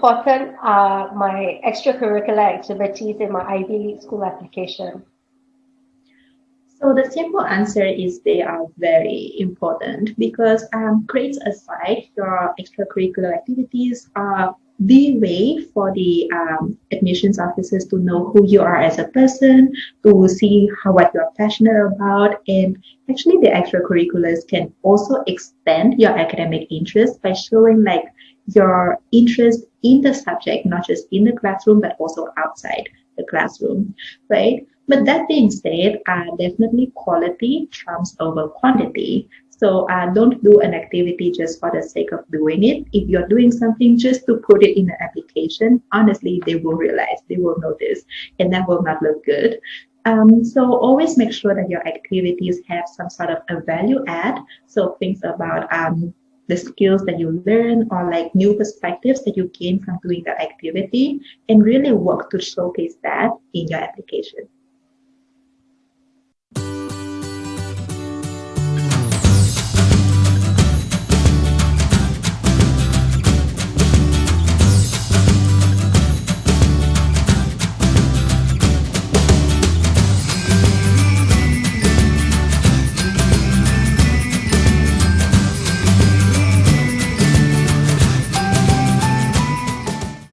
important are my extracurricular activities in my Ivy League school application? So the simple answer is they are very important because grades aside, your extracurricular activities are the way for the admissions officers to know who you are as a person, to see what you're passionate about, and actually the extracurriculars can also extend your academic interest by showing like your interest in the subject, not just in the classroom, but also outside the classroom, right? But that being said, definitely quality trumps over quantity. So don't do an activity just for the sake of doing it. If you're doing something just to put it in an application, honestly, they will realize, they will notice, and that will not look good. So always make sure that your activities have some sort of a value add. So things about the skills that you learn or like new perspectives that you gain from doing that activity, and really work to showcase that in your application.